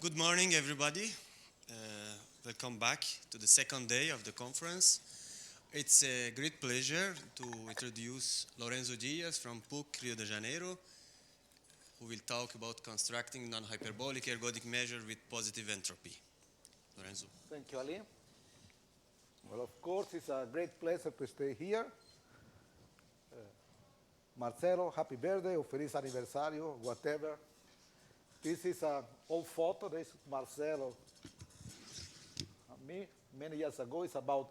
Good morning, everybody. Welcome back to the second day of the conference. It's a great pleasure to introduce Lorenzo Díaz from PUC-Rio de Janeiro, who will talk about constructing non-hyperbolic ergodic measure with positive entropy. Lorenzo. Thank you, Ali. Well, of course, it's a great pleasure to stay here. Marcelo, happy birthday or feliz aniversario, whatever. This is an old photo. This is Marcelo and me many years ago. It's about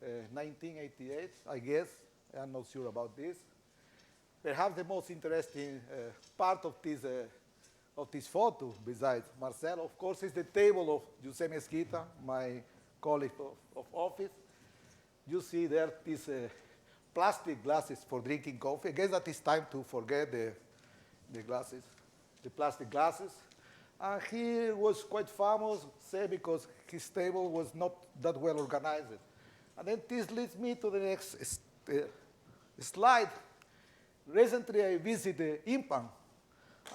1988, I guess. I'm not sure about this. Perhaps the most interesting part of this photo, besides Marcelo, of course, is the table of José Mesquita, my colleague of office. You see there these plastic glasses for drinking coffee. I guess that it's time to forget the glasses. The plastic glasses. And he was quite famous, say, because his table was not that well organized. And then this leads me to the next slide. Recently, I visited IMPA,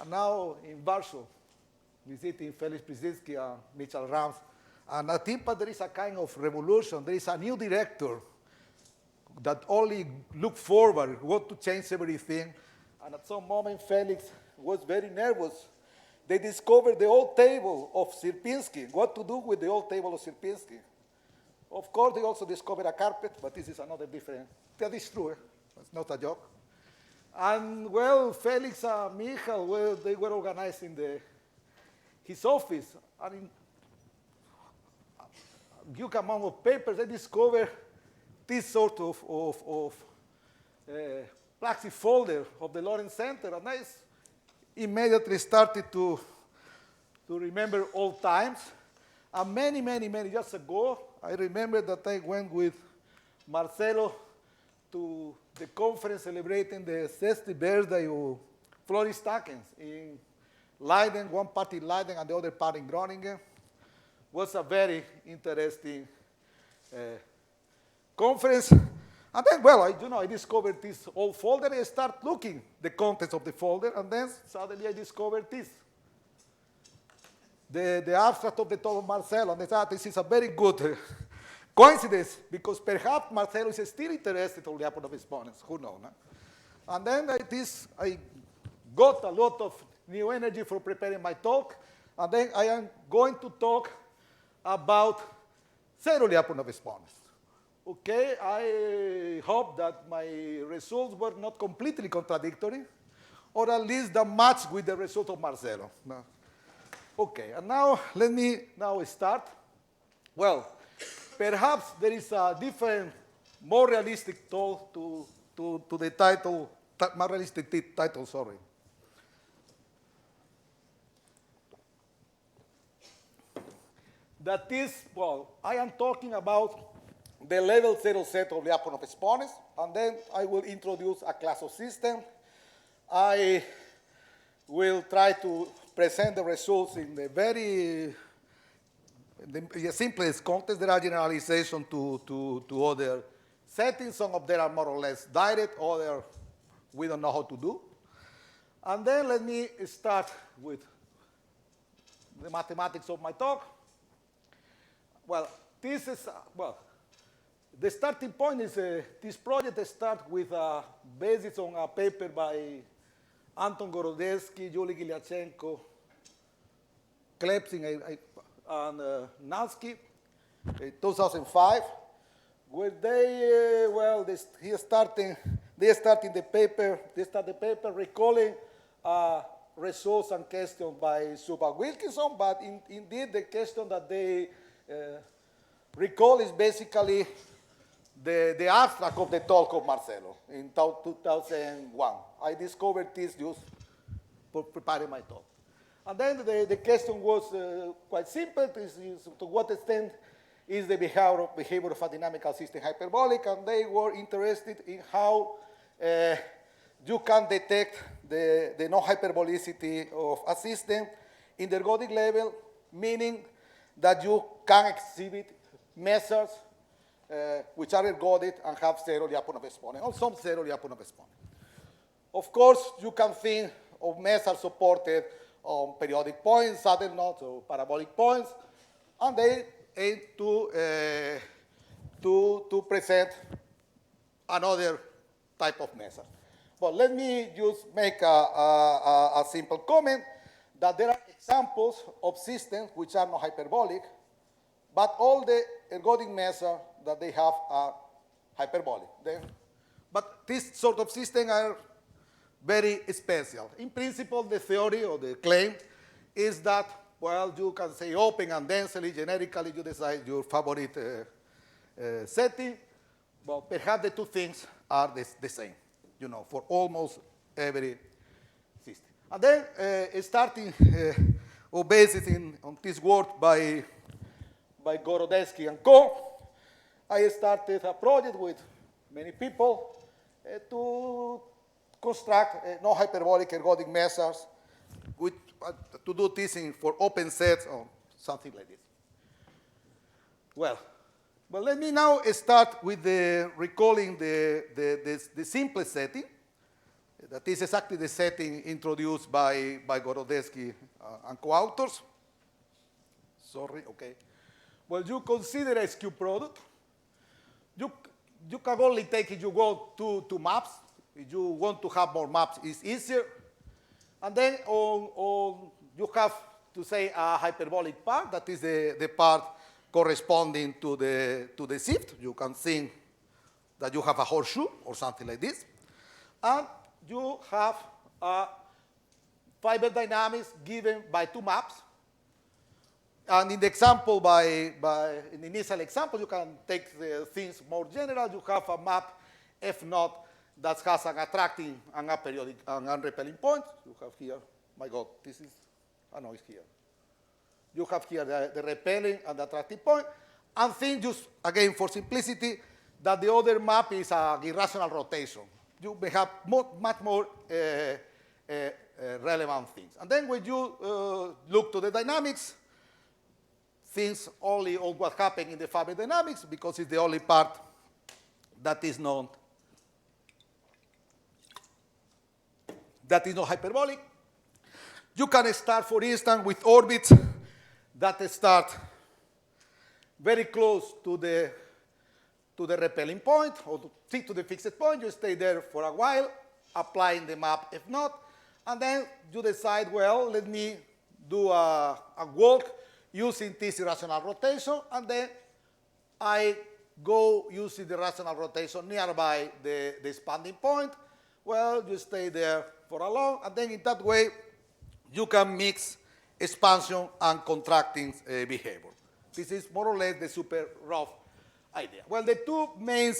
and now in Warsaw, visiting Felix Brzezinski and Mitchell Rams. And at IMPA, there is a kind of revolution. There is a new director that only look forward, want to change everything. And at some moment, Felix was very nervous. They discovered the old table of Sierpinski, what to do with the old table of Sierpinski. Of course, they also discovered a carpet, but this is another different. That is true. It's not a joke. And, well, Felix and Michal, well, they were organizing his office. And in a huge amount of papers, they discovered this sort of plastic folder of the Lawrence Center. And I immediately started to remember old times. And many years ago, I remember that I went with Marcelo to the conference celebrating the 60th birthday of Floris Takens in Leiden, one part in Leiden and the other part in Groningen. Was a very interesting conference. And then, well, I discovered this old folder, and I started looking the contents of the folder, and then suddenly I discovered this. The abstract of the talk of Marcelo, and I thought this is a very good coincidence, because perhaps Marcelo is still interested in the Lyapunov exponents, who knows? No? And then I got a lot of new energy for preparing my talk, and then I am going to talk about zero Lyapunov exponents. Okay, I hope that my results were not completely contradictory, or at least that match with the result of Marcelo. No. Okay, and now let me start. Well, perhaps there is a different, more realistic talk to the title, more realistic title, sorry. That is, well, I am talking about the level 0 set of Lyapunov exponents, and then I will introduce a class of system. I will try to present the results in the simplest context. There are generalizations to other settings. Some of them are more or less direct, others we don't know how to do. And then let me start with the mathematics of my talk. Well, this is, the starting point is this project starts with a basis on a paper by Anton Gorodetsky, Yuli Gilyachenko, Klepsin, and Nansky, 2005, where they start the paper recalling results and questions by Suba Wilkinson, but indeed the question that they recall is basically the abstract of the talk of Marcelo in 2001. I discovered this just for preparing my talk. And then the question was quite simple. To what extent is the behavior of a dynamical system hyperbolic? And they were interested in how you can detect the non-hyperbolicity of a system in the ergodic level, meaning that you can exhibit measures which are ergodic and have zero Lyapunov exponent, or some zero Lyapunov exponent. Of course, you can think of measures supported on periodic points, saddle nodes, or parabolic points, and they aim to present another type of method. But let me just make a simple comment that there are examples of systems which are not hyperbolic, but all the ergodic methods that they have are hyperbolic. But these sort of systems are very special. In principle, the theory or the claim is that, well, you can say open and densely, generically, you decide your favorite setting, but perhaps the two things are the same, you know, for almost every system. And then starting or based on this work by Gorodetsky and co., I started a project with many people to construct non-hyperbolic ergodic methods to do this for open sets or something like this. Well, but let me now start with recalling the simplest setting. That is exactly the setting introduced by Gorodetsky and co-authors. Sorry, okay. Well, you consider a skew product. You can only take if you go to maps. If you want to have more maps, it's easier. And then you have to say a hyperbolic part. That is the part corresponding to the shift. You can think that you have a horseshoe or something like this. And you have fiber dynamics given by two maps. And in the example, in the initial example, you can take the things more general. You have a map F naught that has an attracting and a periodic and a repelling point. You have here, my God, this is, no, it's here. You have here the repelling and the attracting point. And think just, again, for simplicity, that the other map is an irrational rotation. You may have much more relevant things. And then when you look to the dynamics, things only on what happened in the fiber dynamics, because it's the only part that is not hyperbolic. You can start, for instance, with orbits that start very close to the repelling point, or to the fixed point. You stay there for a while, applying the map F naught, and then you decide, well, let me do a walk using this irrational rotation, and then I go using the rational rotation nearby the expanding point. Well, you stay there for a long, and then in that way, you can mix expansion and contracting behavior. This is more or less the super rough idea. Well, the two main,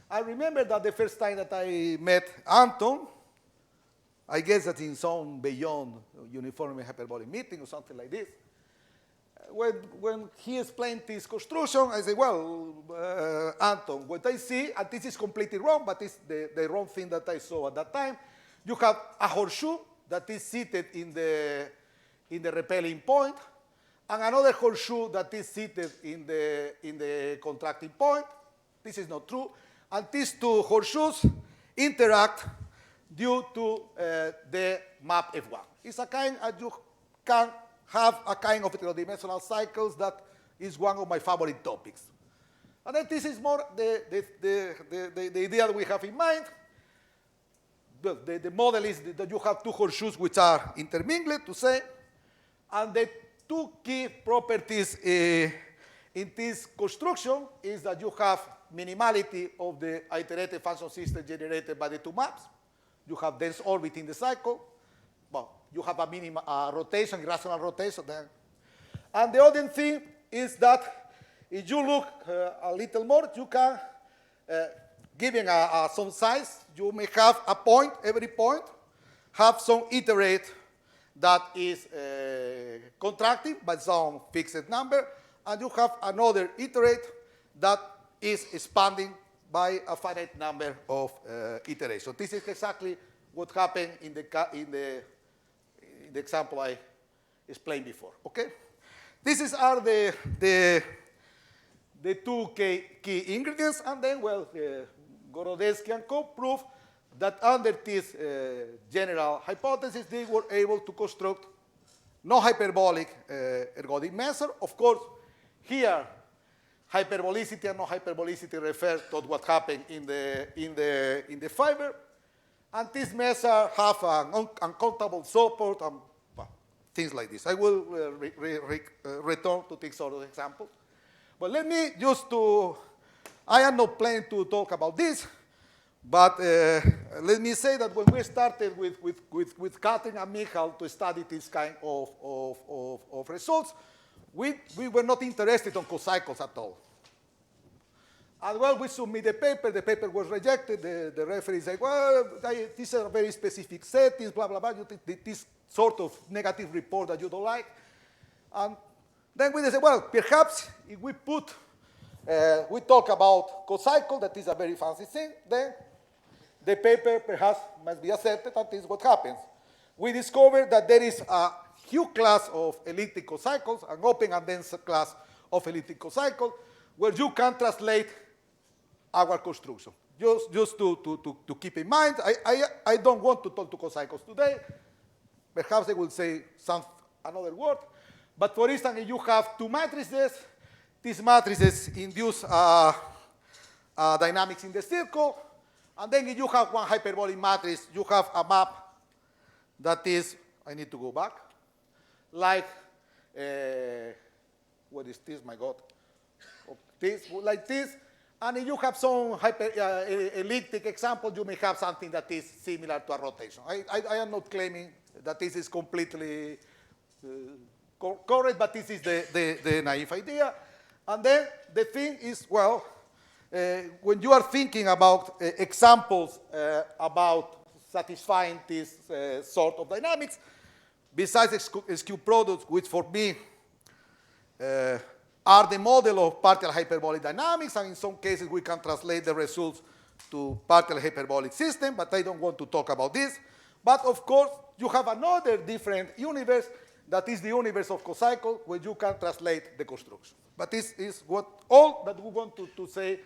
I remember that the first time that I met Anton, I guess that in some beyond uniform hyperbolic meeting or something like this, when he explained this construction, I said, well, Anton, what I see, and this is completely wrong, but it's the wrong thing that I saw at that time, you have a horseshoe that is seated in the repelling point, and another horseshoe that is seated in the contracting point. This is not true. And these two horseshoes interact due to the map F1. It's a kind, you can have a kind of tridimensional cycles that is one of my favorite topics. And then this is more the idea that we have in mind. The model is that you have two horseshoes which are intermingled, to say, and the two key properties in this construction is that you have minimality of the iterated function system generated by the two maps. You have dense orbit in the cycle. Well, you have a rotation, irrational rotation there. And the other thing is that if you look a little more, you can, given some size, you may have a point, every point, have some iterate that is contracting by some fixed number, and you have another iterate that is expanding by a finite number of iterations. This is exactly what happened in the example I explained before. Okay, these are the two key ingredients, and then, well, Gorodetsky and co. prove that under this general hypothesis, they were able to construct non-hyperbolic ergodic measure. Of course, here, hyperbolicity and non-hyperbolicity refer to what happened in the fiber. And this measure have an uncountable support and well, things like this. I will return to this sort of example. But let me just I am not planning to talk about this, but let me say that when we started with Catherine and Michal to study this kind of results, we were not interested on cocycles at all. And well, we submit the paper was rejected, the referee said, well, these are very specific settings, blah, blah, blah, you this sort of negative report that you don't like. And then we said, well, perhaps if we put, we talk about cocycle, that is a very fancy thing, then the paper perhaps must be accepted, and this is what happens. We discovered that there is a huge class of elliptic cocycles, an open and dense class of elliptic cocycles, where you can translate our construction. Just to keep in mind, I don't want to talk to cocycles today. Perhaps I will say another word. But for instance, if you have two matrices, these matrices induce dynamics in the circle. And then if you have one hyperbolic matrix, you have a map that is, I need to go back, like, what is this, my God? This, like this. And if you have some elliptic example, you may have something that is similar to a rotation. I am not claiming that this is completely correct, but this is the naive idea. And then the thing is, well, when you are thinking about examples about satisfying this sort of dynamics, besides skew products, which for me are the model of partial hyperbolic dynamics, and in some cases we can translate the results to partial hyperbolic system, but I don't want to talk about this. But of course, you have another different universe, that is the universe of cocycle, where you can translate the construction. But this is all that we want to say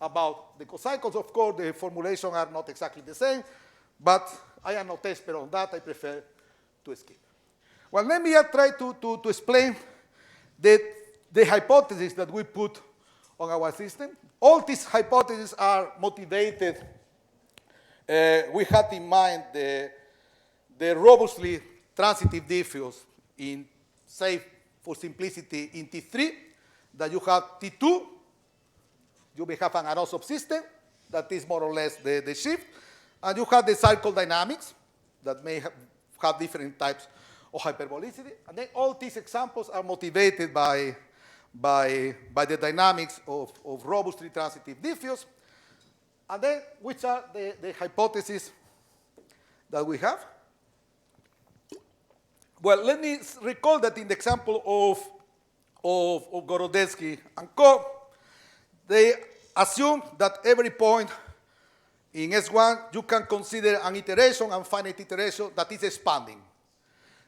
about the cocycles. Of course, the formulations are not exactly the same, but I am not expert on that. I prefer to skip. Well, let me try to explain the hypotheses that we put on our system. All these hypotheses are motivated. We had in mind the robustly transitive diffeos in, say, for simplicity, in T3, that you have T2, you may have an arrow subsystem, that is more or less the shift, and you have the cycle dynamics, that may have different types of hyperbolicity, and then all these examples are motivated by the dynamics of robustly transitive diffeos. And then, which are the hypotheses that we have? Well, let me recall that in the example of Gorodetsky and co, they assume that every point in S1 you can consider an iteration and finite iteration that is expanding.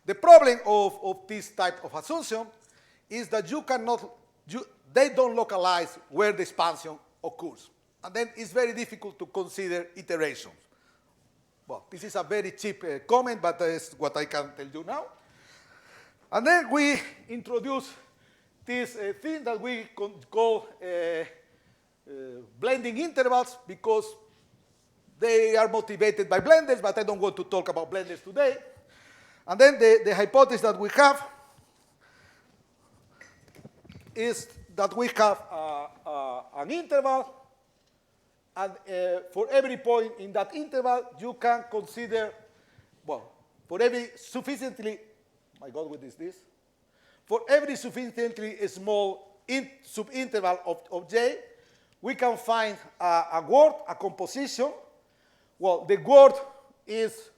The problem of this type of assumption is that they don't localize where the expansion occurs. And then it's very difficult to consider iterations. Well, this is a very cheap comment, but that's what I can tell you now. And then we introduce this thing that we call blending intervals, because they are motivated by blenders, but I don't want to talk about blenders today. And then the hypothesis that we have is that we have an interval, and for every point in that interval, you can consider, well, for every sufficiently, my God, what is this? For every sufficiently small subinterval of J, we can find a word, a composition. Well, the word is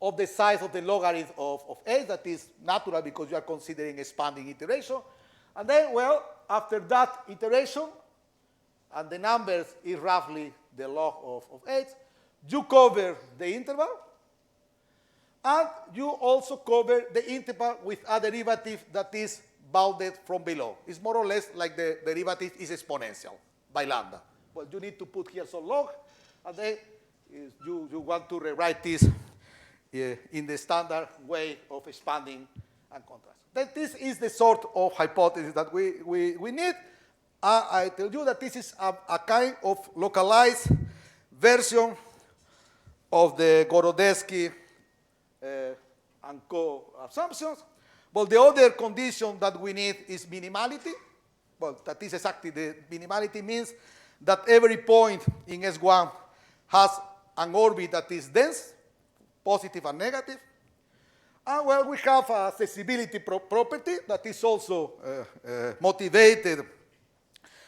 of the size of the logarithm of A, that is natural because you are considering expanding iteration. And then, well, after that iteration, and the numbers is roughly the log of H, you cover the interval, and you also cover the interval with a derivative that is bounded from below. It's more or less like the derivative is exponential by lambda. Well, you need to put here some log, and then you want to rewrite this in the standard way of expanding and contrast. Then this is the sort of hypothesis that we need. I tell you that this is a kind of localized version of the Gorodetsky and co-assumptions. But the other condition that we need is minimality. Well, that is exactly the minimality means that every point in S1 has an orbit that is dense, positive and negative. And well, we have a accessibility property that is also motivated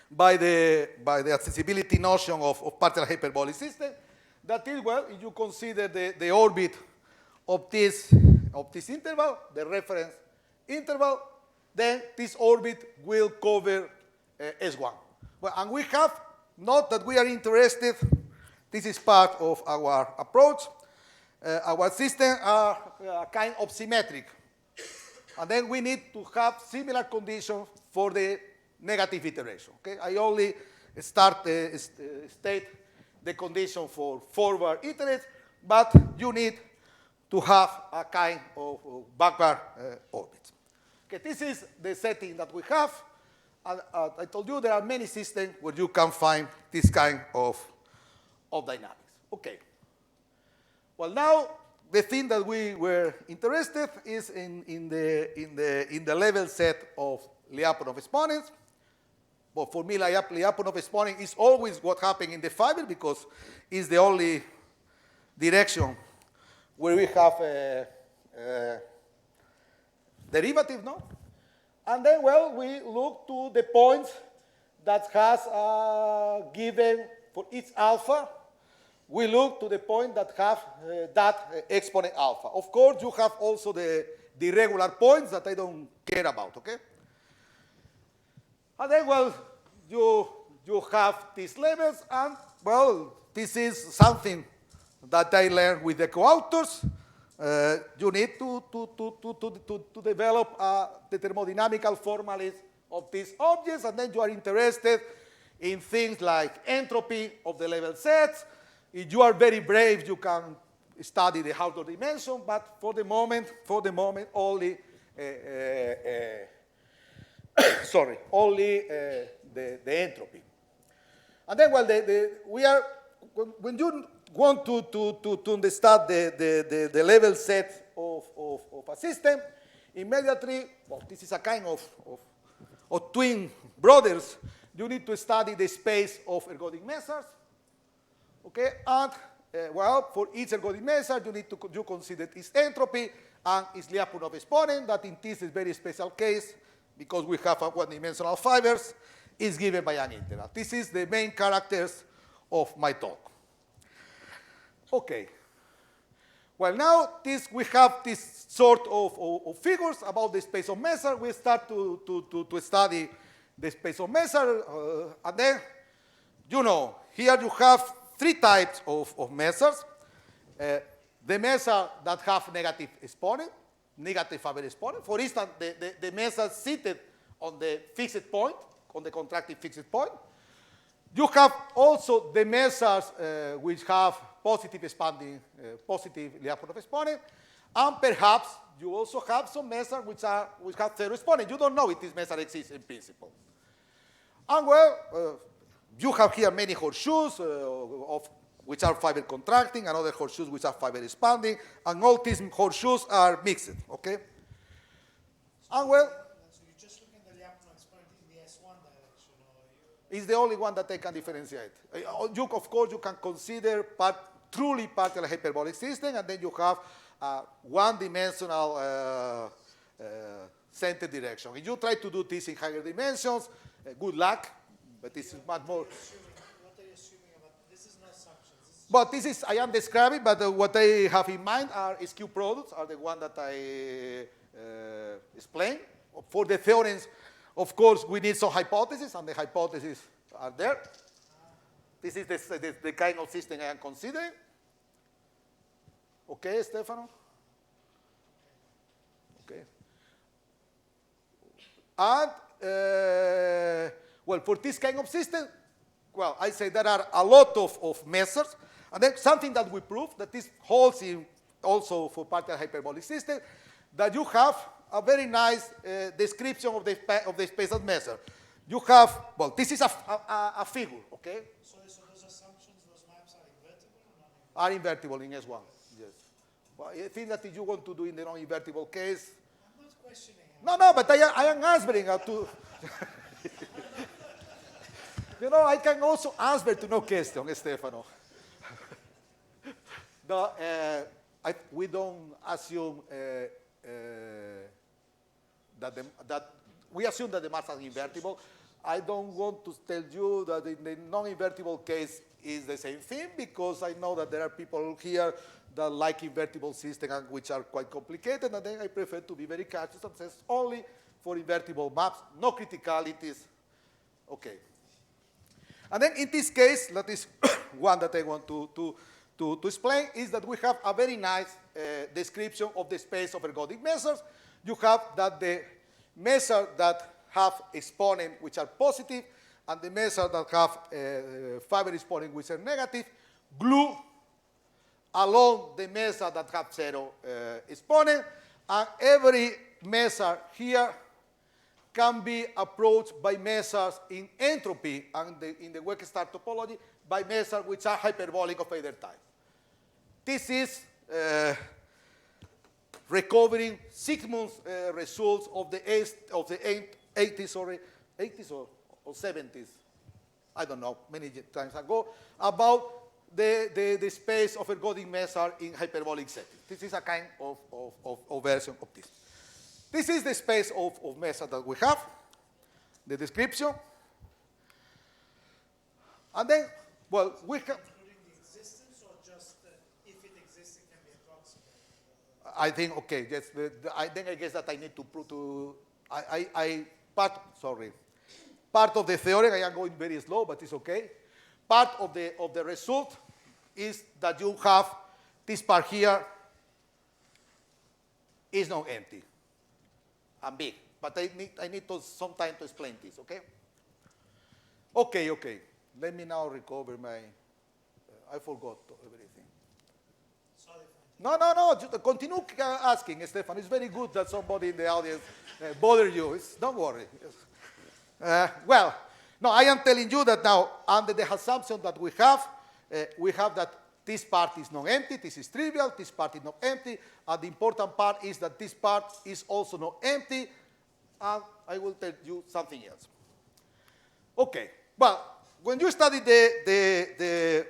by the accessibility notion of partial hyperbolic system. That is, well, if you consider the orbit of this interval, the reference interval, then this orbit will cover S1. Well, and we have, not that we are interested, this is part of our approach. Our systems are kind of symmetric. And then we need to have similar conditions for the negative iteration. Okay? I only state the condition for forward iterates, but you need to have a kind of backward orbit. Okay, this is the setting that we have. I told you there are many systems where you can find this kind of dynamics. Okay. Well, now the thing that we were interested is in the level set of Lyapunov exponents. But for me, Lyapunov exponent is always what happens in the fiber because it's the only direction where we have a derivative, no? And then, well, we look to the points that has given for each alpha. We look to the point that have that exponent alpha. Of course, you have also the regular points that I don't care about, okay? And then, well, you have these levels, and, well, this is something that I learned with the co-authors. You need to develop the thermodynamical formalism of these objects, and then you are interested in things like entropy of the level sets. If you are very brave, you can study the outer dimension, but for the moment, only the entropy. And then, well, when you want to understand the level set of a system, immediately, well, this is a kind of twin brothers. You need to study the space of ergodic measures. Okay, and well, for each ergodic measure, you consider its entropy and its Lyapunov exponent. That in this is very special case because we have a one-dimensional fibers is given by an integral. This is the main characters of my talk. Okay. Well, now we have this sort of figures about the space of measure. We start to study the space of measure, and then, you know, here you have three types of measures. The measure that have negative exponent, negative fiber exponent. For instance, the measure seated on the fixed point, on the contractive fixed point. You have also the measures which have positive expanding, positive Lyapunov exponent, and perhaps you also have some measures which have zero exponent. You don't know if this measure exists in principle. And well, you have here many horseshoes which are fiber contracting, and other horseshoes which are fiber expanding, and all these horseshoes are mixed, okay? And well, so you're just looking at the Lyapunov exponent in the S1 direction, or it's the only one that I can differentiate. Of course, you can consider truly partial hyperbolic system, and then you have one-dimensional center direction. If you try to do this in higher dimensions, good luck, but this is much more. What are you assuming about this? Is no assumptions. But this is, I am describing, but what I have in mind are skew products, are the one that I explained. For the theorems, of course, we need some hypotheses, and the hypotheses are there. This is the kind of system I am considering. Okay, Stefano? Okay. And, well, for this kind of system, well, I say there are a lot of measures. And then something that we prove that this holds in also for partial hyperbolic system, that you have a very nice description of the space of measure. You have, well, this is a figure, okay? So those assumptions, those maps are invertible or non-invertible? Are invertible in S1, yes. Well, I think that if you want to do in the non-invertible case, I'm not questioning. no, but I am answering to, you know, I can also answer to no question, Stefano. No, we don't assume that we assume that the maps are invertible. I don't want to tell you that in the non-invertible case is the same thing, because I know that there are people here that like invertible systems which are quite complicated, and then I prefer to be very cautious and says only for invertible maps, no criticalities. Okay. And then in this case, that is one that I want to explain, is that we have a very nice description of the space of ergodic measures. You have that the measures that have exponents which are positive and the measures that have fiber exponents which are negative glue along the measure that have zero exponent, and every measure here can be approached by measures in entropy and in the work star topology by measures which are hyperbolic of either type. This is recovering Sigmund's results of the 80s or 70s, I don't know, many times ago, about the space of ergodic measure in hyperbolic settings. This is a kind of version of this. This is the space of measure that we have, the description. And then, well, we have... Including the existence, or just if it exists, it can be approximated? I think, okay, yes, then I guess that I need to prove to... Part of the theory, I am going very slow, but it's okay. Part of the result is that you have this part here is not empty and big. But I need some time to explain this, okay? Okay. Let me now recover my... I forgot everything. Sorry. No, just continue asking, Stefan. It's very good that somebody in the audience bother you. Don't worry. Well, no, I am telling you that now, under the assumption that we have that this part is not empty, this is trivial, this part is not empty, and the important part is that this part is also not empty, and I will tell you something else. Okay, well, when you study the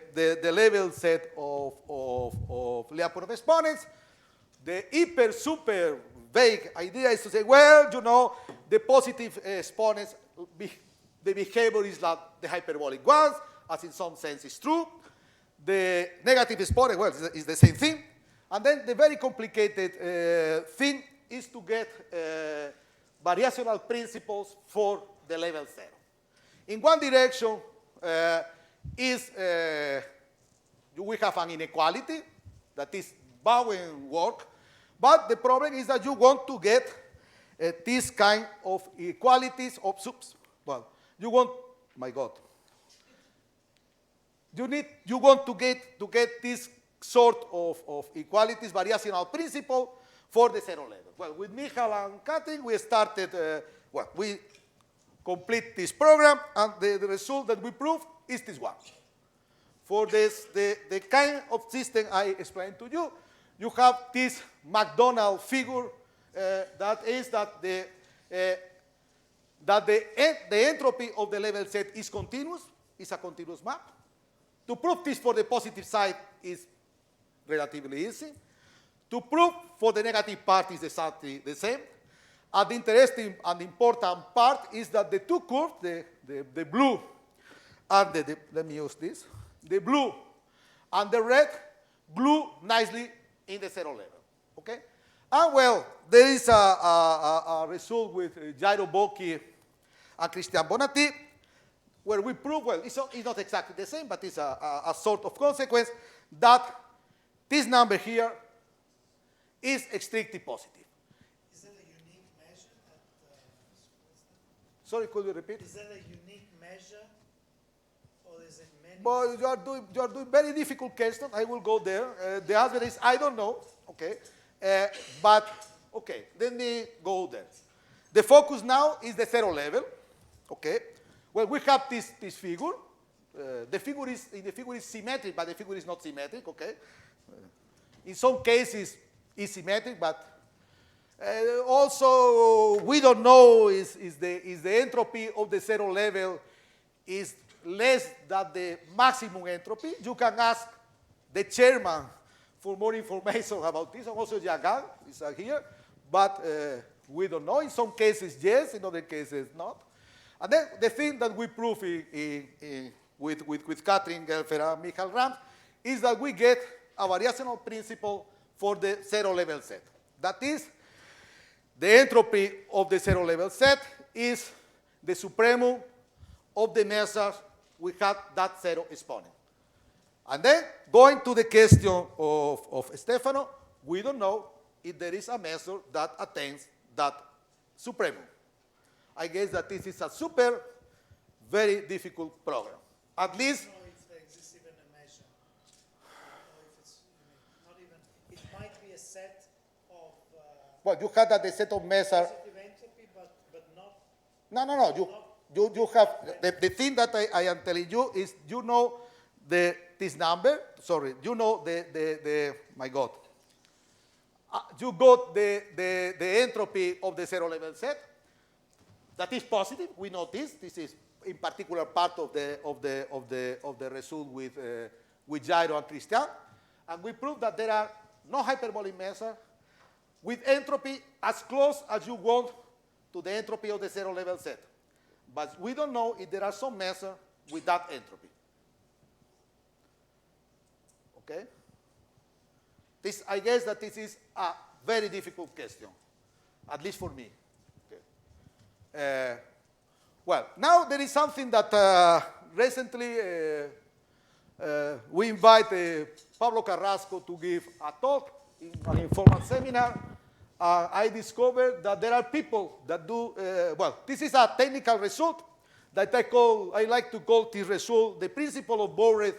level set of Lyapunov exponents, the super vague idea is to say, well, you know, the positive exponents, the behavior is like the hyperbolic ones, as in some sense is true. The negative exponent, well, is the same thing. And then the very complicated thing is to get variational principles for the level 0. In one direction we have an inequality that is bound work, but the problem is that you want to get this kind of equalities of subs. Well, you want, my God, you want to get this sort of equalities, variational principle for the 0 level. Well, with Michal and Katrin, we started, we complete this program, and the result that we prove is this one. For this, the kind of system I explained to you, you have this McDonald figure that is that the entropy of the level set is continuous, is a continuous map. To prove this for the positive side is relatively easy. To prove for the negative part is exactly the same. And the interesting and important part is that the two curves, the blue and let me use this, the blue and the red glue nicely in the 0 level, okay? And well, there is a result with Jairo Bocchi and Christian Bonatti, where we prove, well, it's not exactly the same, but it's a sort of consequence that this number here is strictly positive. Is that a unique measure? Sorry, could you repeat? Is that a unique measure or is it many? But you are doing very difficult question. I will go there. The answer is I don't know. Okay, but okay, let me go there. The focus now is the zero level. Okay, well we have this figure. The figure is symmetric, but the figure is not symmetric. Okay, in some cases it's symmetric, but also we don't know is the entropy of the zero level is less than the maximum entropy. You can ask the chairman for more information about this, and also Jagan is here, but we don't know. In some cases, yes, in other cases, not. And then the thing that we prove with Katrin Gelfer and Michael Rams is that we get a variational principle for the zero level set. That is, the entropy of the zero level set is the supremum of the measures we have that zero exponent. And then, going to the question of Stefano, we don't know if there is a measure that attains that supremum. I guess that this is a very difficult program. At least, I don't know if there exists even a measure. Or if it's not even, it might be a set of well, you have that the set of measures. positive entropy, but not. No. You have the thing that I am telling you is you know this number. Sorry, you know the my God. You got the entropy of the zero level set. That is positive. We know this. This is in particular part of the result with Jairo and Christian, and we prove that there are no hyperbolic measures with entropy as close as you want to the entropy of the zero level set. But we don't know if there are some measures with that entropy. Okay? I guess that this is a very difficult question, at least for me. Okay. Well, now there is something that recently we invite Pablo Carrasco to give a talk in an informal seminar. I discovered that there are people that do, well, this is a technical result that I like to call this result the principle of Borred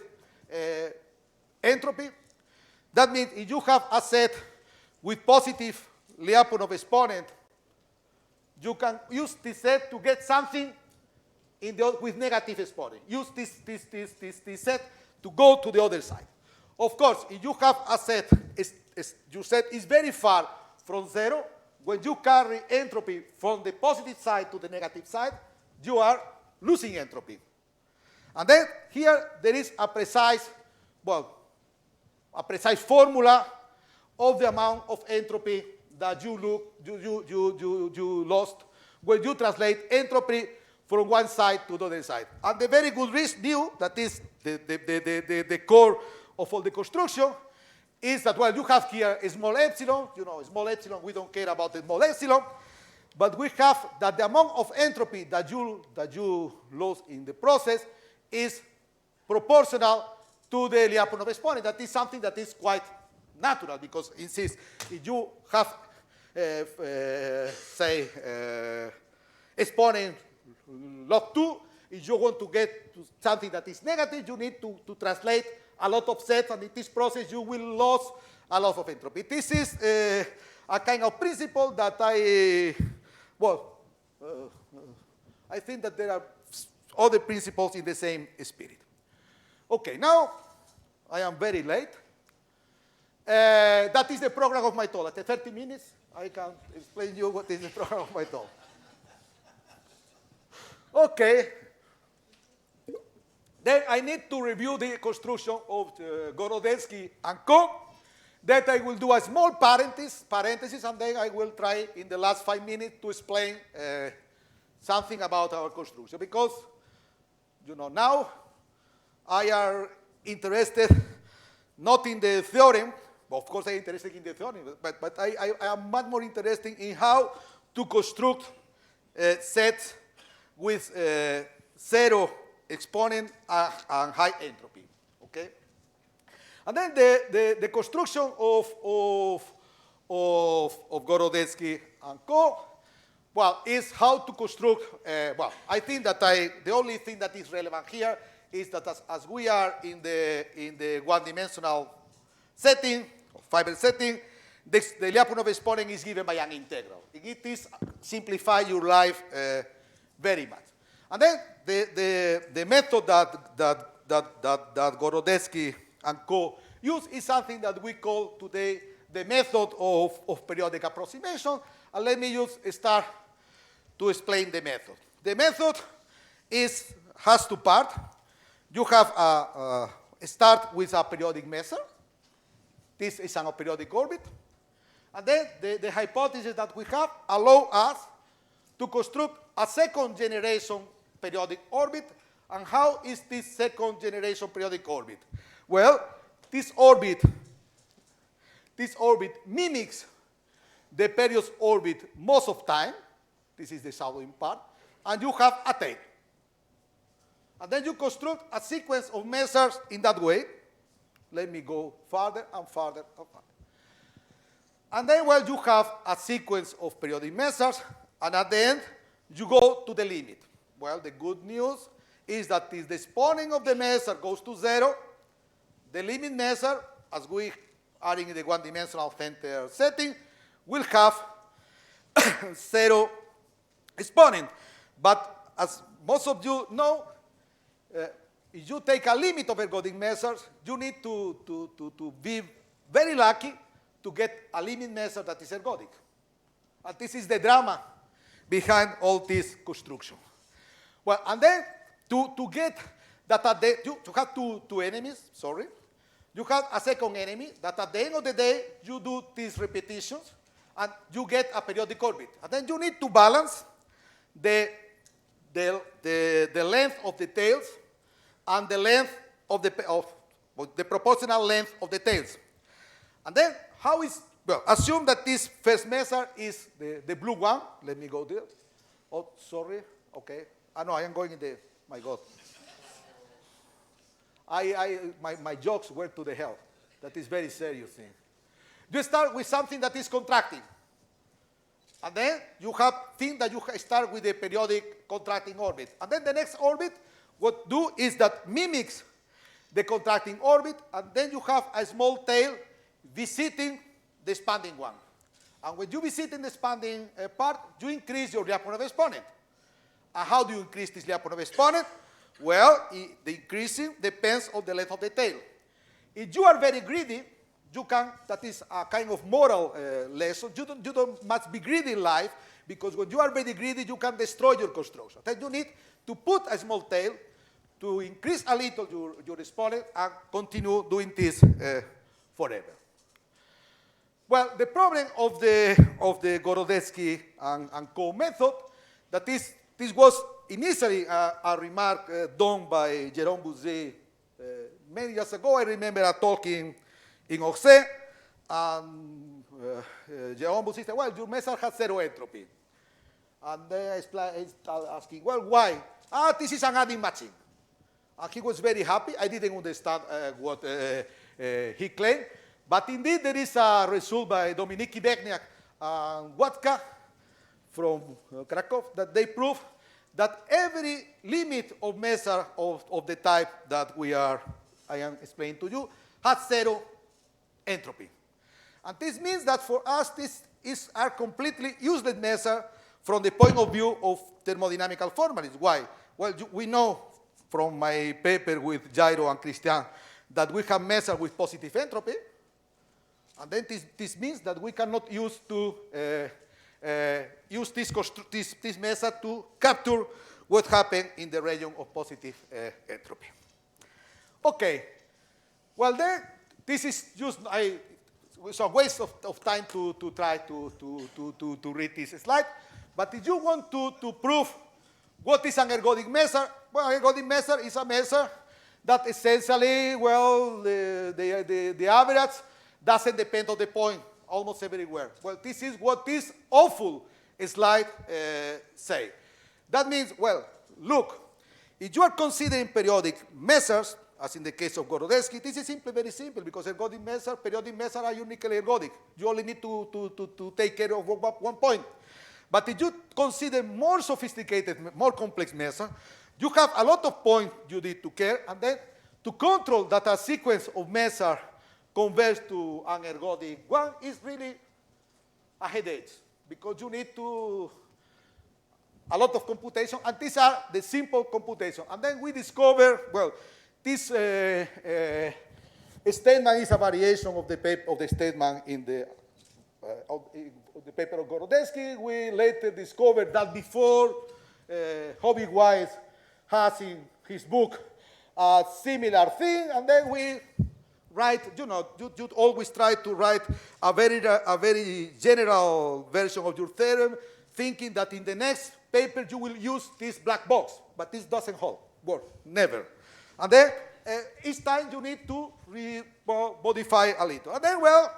entropy. That means if you have a set with positive Lyapunov exponent, you can use this set to get something with negative exponent. Use this set to go to the other side. Of course, if you have a set, your set is very far from zero, when you carry entropy from the positive side to the negative side, you are losing entropy. And then here there is a precise formula of the amount of entropy that you lost when you translate entropy from one side to the other side. And the very good view, that is the core of all the construction, is that, well, you have here a small epsilon. You know, small epsilon, we don't care about the small epsilon. But we have that the amount of entropy that you lose in the process is proportional to the Lyapunov exponent. That is something that is quite natural, because if you have, say, exponent log 2, if you want to get to something that is negative, you need to translate a lot of sets, and in this process you will lose a lot of entropy. This is a kind of principle that I think that there are other principles in the same spirit. Okay, now I am very late. That is the program of my talk. After 30 minutes, I can explain you what is the program of my talk. Okay. Then I need to review the construction of Gorodetsky and Co. That I will do a small parenthesis, and then I will try in the last 5 minutes to explain something about our construction. Because, you know, now I am interested not in the theorem. Of course, I'm interested in the theorem, but I am much more interested in how to construct sets with zero exponent and high entropy. Okay, and then the construction of Gorodetsky and Co. Well, is how to construct. Well, I think that the only thing that is relevant here is that as we are in the one-dimensional setting, fiber setting, the Lyapunov exponent is given by an integral. It is simplify your life very much. And then the method that Gorodetsky and co use is something that we call today the method of periodic approximation. And let me start to explain the method. The method has two parts. You have start with a periodic measure. This is an periodic orbit. And then the hypothesis that we have allow us to construct a second generation periodic orbit. And how is this second generation periodic orbit? Well, this orbit mimics the period orbit most of time. This is the southern part. And you have a tail. And then you construct a sequence of measures in that way. Let me go farther and farther and farther. And then, well, you have a sequence of periodic measures, and at the end, you go to the limit. Well, the good news is that if the exponent of the measure goes to 0, the limit measure, as we are in the one-dimensional center setting, will have 0 exponent. But as most of you know, if you take a limit of ergodic measures, you need to be very lucky to get a limit measure that is ergodic. And this is the drama behind all this construction. Well, and then to get that you have two enemies, sorry. You have a second enemy that at the end of the day, you do these repetitions and you get a periodic orbit. And then you need to balance the length of the tails and the length of the proportional length of the tails. And then well, assume that this first measure is the blue one. Let me go there. Oh, sorry. Okay. No, I am going in the, my God. My jokes were to the hell. That is very serious thing. You start with something that is contracting. And then you have things that you start with the periodic contracting orbit. And then the next orbit, what do is that mimics the contracting orbit, and then you have a small tail visiting the expanding one. And when you visit the expanding part, you increase your Lyapunov exponent. And how do you increase this Lyapunov exponent? Well, the increasing depends on the length of the tail. If you are very greedy, you can, that is a kind of moral lesson, you don't must be greedy in life, because when you are very greedy, you can destroy your construction. Then you need to put a small tail to increase a little your exponent and continue doing this forever. Well, the problem of the Gorodetsky and co method, that this was initially a remark done by Jérôme Bouzet many years ago. I remember a talk in Orsay, and Jérôme Bouzet said, well, your measure has 0 entropy. And then I started asking, well, why? This is an adding matching. And he was very happy. I didn't understand what he claimed. But indeed, there is a result by Dominik Ibechniak and Watka from Krakow that they prove that every limit of measure of the type that I am explaining to you has 0 entropy. And this means that for us, this is a completely useless measure from the point of view of thermodynamical formalism. Why? Well, we know from my paper with Jairo and Christian that we have measured with positive entropy. And then this means that we cannot use this measure to capture what happened in the region of positive entropy. Okay. Well, then, this is just it's a waste of time to try to read this slide. But if you want to prove what is an ergodic measure, well, an ergodic measure is a measure that essentially, well, the average doesn't depend on the point almost everywhere. Well, this is what this awful slide say. That means, well, look, if you are considering periodic measures, as in the case of Gorodetsky, this is simply very simple, because ergodic measures, periodic measures are uniquely ergodic. You only need to take care of one point. But if you consider more sophisticated, more complex measures, you have a lot of points you need to care, and then to control that a sequence of measures converge to an ergodic one is really a headache, because you need to a lot of computation, and these are the simple computation. And then we discover, well, this statement is a variation of the paper of the statement in the paper of Gorodetsky. We later discovered that before Hobby-Wise has in his book a similar thing, and then we write, you always try to write a very general version of your theorem, thinking that in the next paper you will use this black box, but this doesn't work, never. And then each time you need to modify a little. And then, well,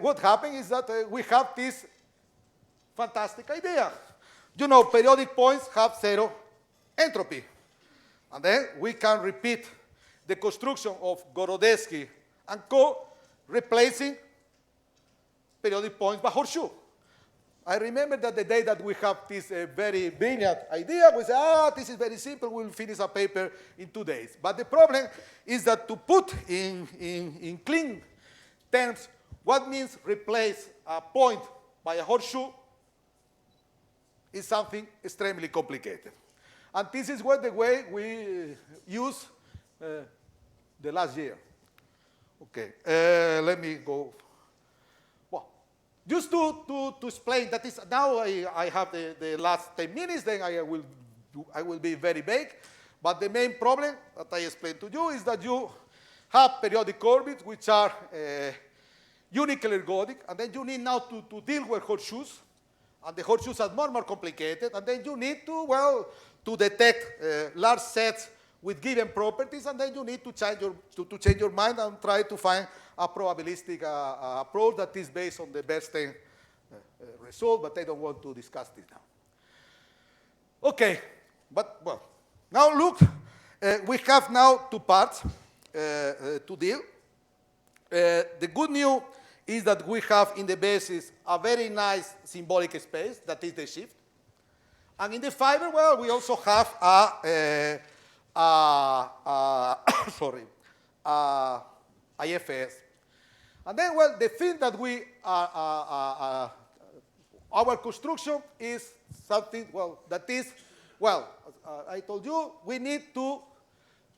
what happened is that we have this fantastic idea. Periodic points have zero entropy. And then we can repeat the construction of Gorodetsky and co, replacing periodic points by horseshoe. I remember that the day that we have this very brilliant idea, we say, this is very simple, we'll finish a paper in 2 days. But the problem is that to put in clean terms what means replace a point by a horseshoe is something extremely complicated. And this is the way we use the last year. Okay, let me go. Just to explain that is, now I have the last 10 minutes, then I will be very vague. But the main problem that I explained to you is that you have periodic orbits which are uniquely ergodic, and then you need now to deal with horseshoes, and the horseshoes are more complicated, and then you need to detect large sets with given properties, and then you need to change your mind and try to find a probabilistic approach that is based on the Bernstein result, but I don't want to discuss this now. Okay, but now look, we have now 2 parts to deal. The good news is that we have in the basis a very nice symbolic space, that is the shift. And in the fiber, we also have IFS. And then, the thing that our construction is something, that is, I told you, we need to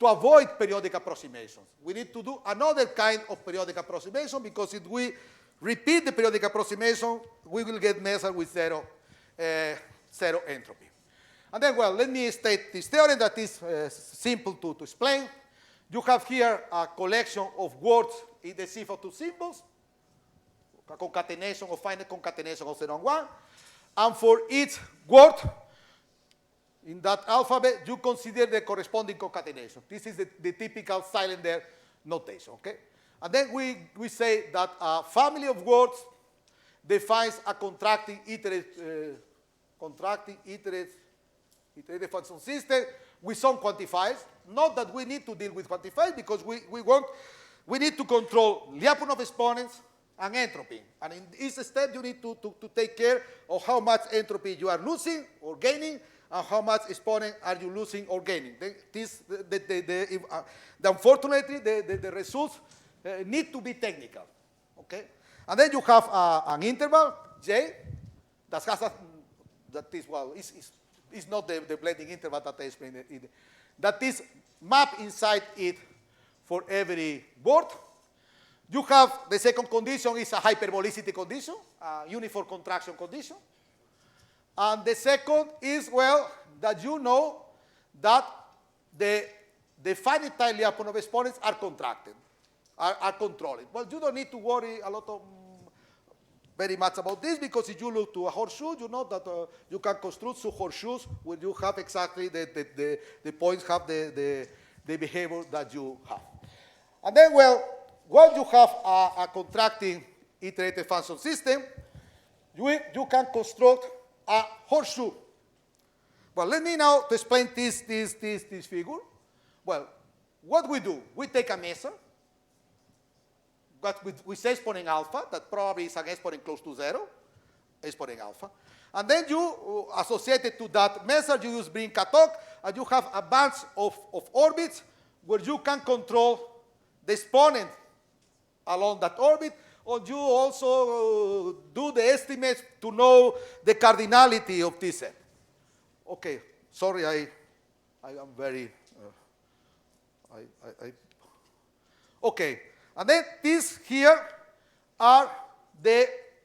avoid periodic approximations. We need to do another kind of periodic approximation, because if we repeat the periodic approximation, we will get measured with zero entropy. And then, let me state this theorem that is simple to explain. You have here a collection of words in the cipher to symbols, a concatenation or finite concatenation of 0 and 1. And for each word in that alphabet, you consider the corresponding concatenation. This is the typical cylinder notation, okay? And then we say that a family of words defines a contracting iterative function system with some quantifiers. Not that we need to deal with quantifiers, because we need to control Lyapunov exponents and entropy. And in each step, you need to take care of how much entropy you are losing or gaining, and how much exponent are you losing or gaining. Unfortunately, the results need to be technical. Okay? And then you have an interval, J, that has is not the blending interval that I explained. That is mapped inside it for every word. You have the second condition is a hyperbolicity condition, a uniform contraction condition. And the second is, that you know that the finite time Lyapunov exponents are contracted, are controlled. You don't need to worry very much about this, because if you look to a horseshoe, you know that you can construct two horseshoes where you have exactly the points have the behavior that you have. And then, once you have a contracting iterative function system, you can construct a horseshoe. Let me now to explain this figure. What we do, we take a measure, but with exponent alpha, that probably is an exponent close to 0, exponent alpha. And then you associate it to that measure, you use Brin-Katok, and you have a bunch of orbits where you can control the exponent along that orbit, or you also do the estimates to know the cardinality of this set. Okay, sorry, I am very, okay, and then these here are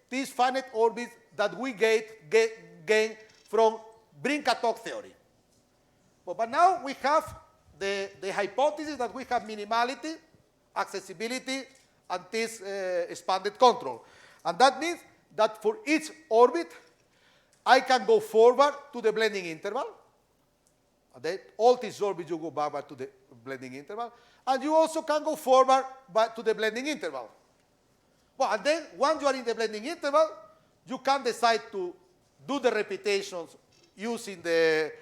these finite orbits that we gain from Brinkatov theory. But now we have the hypothesis that we have minimality, accessibility, and this expanded control. And that means that for each orbit, I can go forward to the blending interval. And then all these orbits, you go backward to the blending interval. And you also can go forward back to the blending interval. Well, and then once you are in the blending interval, you can decide to do the repetitions using the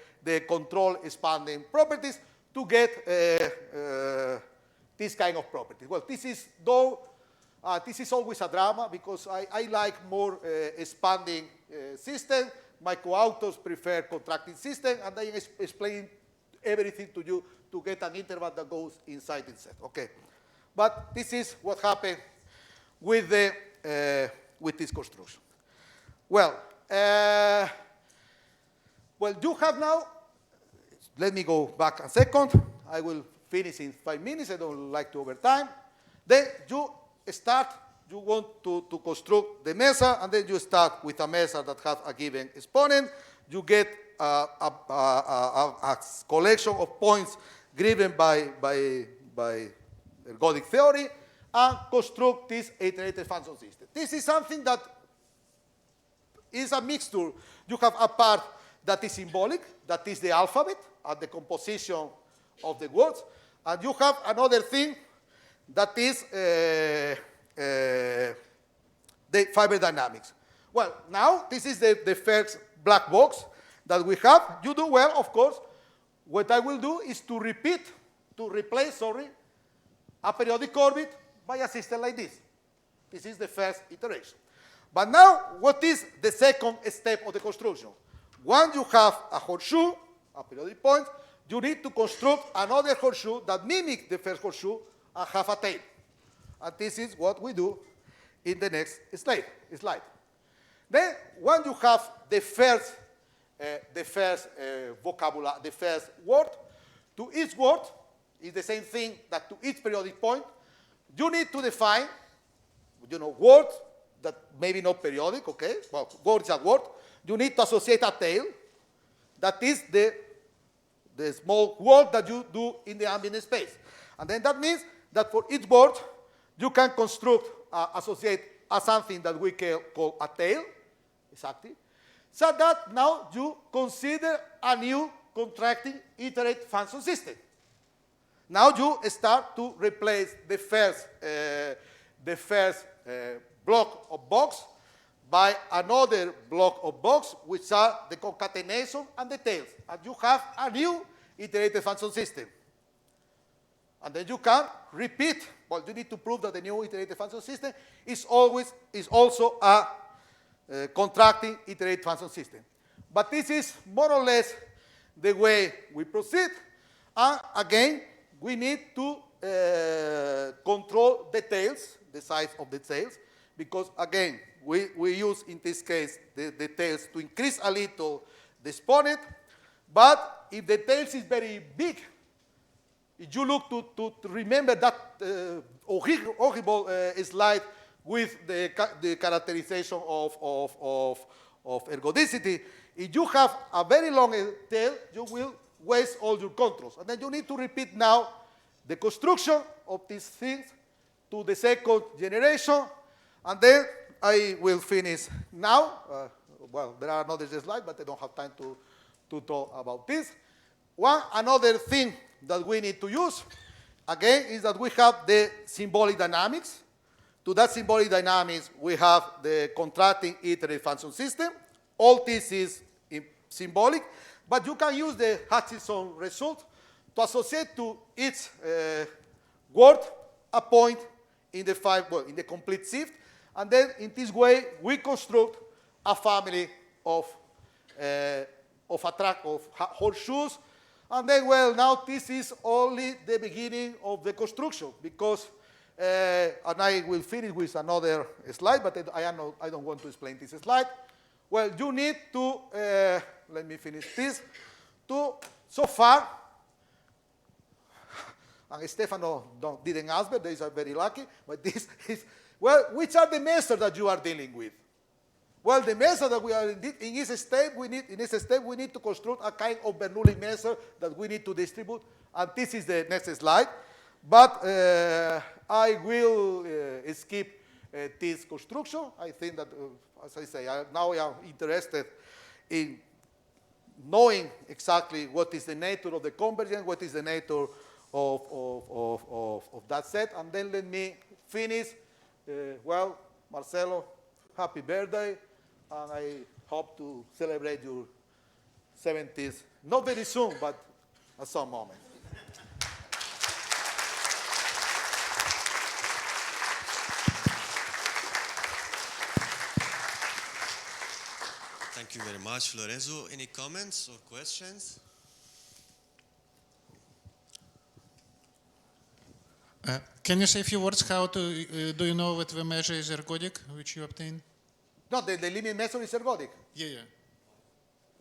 control expanding properties to get this kind of properties. Well, this is always a drama because I like more expanding system. My co-authors prefer contracting system, and I explain everything to you to get an interval that goes inside the set. Okay, but this is what happened with this construction. Well, you have now. Let me go back a second. I will finish in 5 minutes. I don't like to overtime. Then you want to construct the measure, and then you start with a measure that has a given exponent. You get a collection of points given by ergodic theory, and construct this iterated function system. This is something that is a mixture. You have a part that is symbolic, that is the alphabet, and the composition of the words, and you have another thing that is the fiber dynamics. Well, now this is the first black box that we have. You do well, of course. What I will do is to replace a periodic orbit by a system like this. This is the first iteration. But now, what is the second step of the construction? Once you have a horseshoe, a periodic point, you need to construct another horseshoe that mimics the first horseshoe and have a tail. And this is what we do in the next slide. Then, when you have the first vocabulary, the first word, to each word is the same thing that to each periodic point. You need to define, words that maybe not periodic, okay? Well, word is a word. You need to associate a tail. That is the small word that you do in the ambient space. And then that means that for each word, you can construct, associate something that we call a tail, exactly, so that now you consider a new contracting iterate function system. Now you start to replace the first block of box by another block of box, which are the concatenation and the tails. And you have a new iterated function system. And then you can repeat. Well, you need to prove that the new iterated function system is also a contracting iterated function system. But this is more or less the way we proceed. And again, we need to control the tails, the size of the tails, because again, we use in this case the tails to increase a little the exponent. But if the tails is very big, if you look to remember that horrible slide with the characterization of ergodicity, if you have a very long tail, you will waste all your controls. And then you need to repeat now the construction of these things to the second generation. And then I will finish now. Well, there are another slides, but I don't have time to talk about this. Another thing that we need to use, again, is that we have the symbolic dynamics. To that symbolic dynamics, we have the contracting iterative function system. All this is symbolic, but you can use the Hutchinson result to associate to each word a point in the complete shift. And then in this way, we construct a family of horseshoes And then, well, now this is only the beginning of the construction because, and I will finish with another slide, but I don't want to explain this slide. Well, you need to, let me finish this, so far, and Stefano didn't answer, they are very lucky, but this is, well, which are the measures that you are dealing with? Well, the method that we are in this step, we need to construct a kind of Bernoulli measure that we need to distribute, and this is the next slide. But I will skip this construction. I think that, as I say, now I am interested in knowing exactly what is the nature of the convergence, what is the nature of that set, and then let me finish. Well, Marcelo, happy birthday. And I hope to celebrate your 70th, not very soon, but at some moment. Thank you very much, Lorenzo. Any comments or questions? Can you say a few words how to, do you know what the measure is ergodic, which you obtain? No, the limit measure is ergodic. Yeah.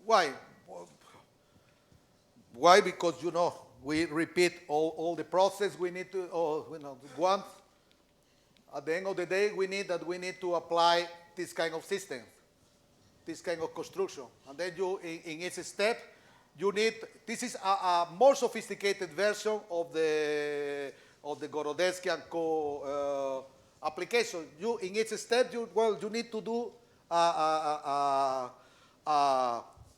Why? Why? Because, we repeat all the process we need to, once. At the end of the day, we need to apply this kind of system, this kind of construction. And then in each step, this is a more sophisticated version of the Gorodeskian application. In each step, you need to do an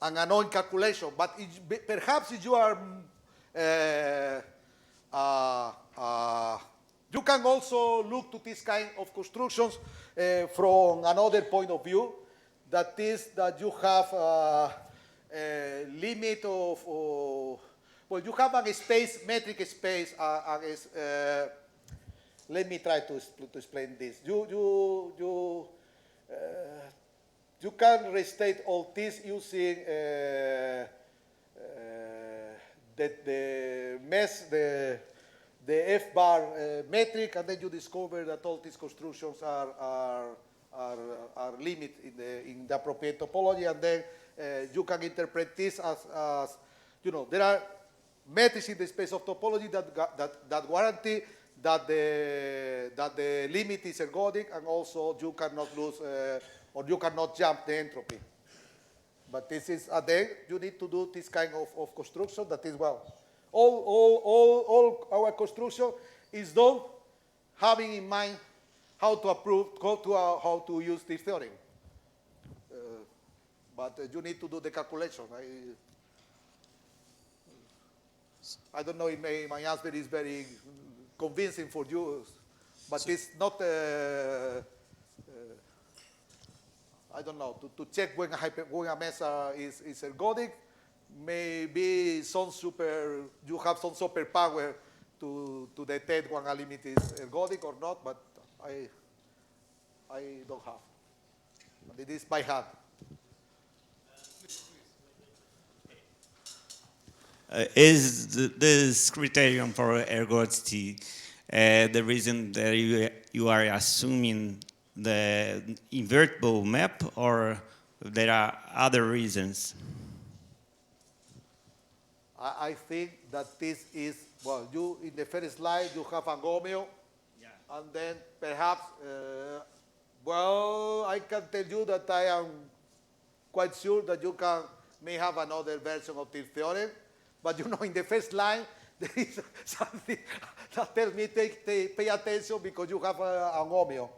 unknown calculation. But perhaps if you are, you can also look to this kind of constructions from another point of view. That is that you have a limit of well, you have a space, metric space. Let me try to explain this. You can restate all this using the F-bar metric, and then you discover that all these constructions are limited in the appropriate topology, and then you can interpret this as there are metrics in the space of topology that guarantee that the limit is ergodic, and also you cannot lose or you cannot jump the entropy. But this is then you need to do this kind of construction. That is all our construction is done having in mind how to use this theorem. But you need to do the calculation. I don't know if my answer is very convincing for you, but it's not, I don't know, to check when a measure is ergodic, maybe you have some superpower to detect when a limit is ergodic or not, but I don't have. It is by hand. Is this criterion for ergodicity the reason that you are assuming the invertible map, or there are other reasons? I think that this is, well, in the first slide, you have a gomeo, and then perhaps, well, I can tell you that I am quite sure that you may have another version of this theorem. But in the first line, there is something that tells me pay attention because you have an gomeo.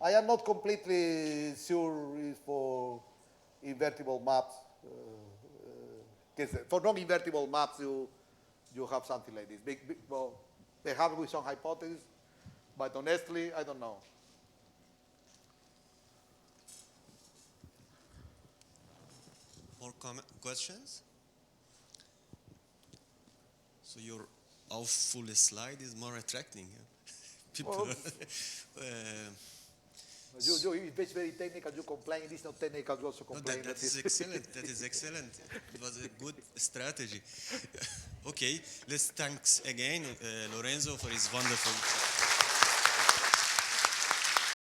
I am not completely sure if for invertible maps. For non-invertible maps, you have something like this. Well, perhaps with some hypothesis, but honestly, I don't know. More questions? So your full slide is more attracting. People. If it's very technical, you complain. It is not technical, you also No, complain. that is excellent. That is excellent. It was a good strategy. Okay, let's thanks again Lorenzo for his wonderful.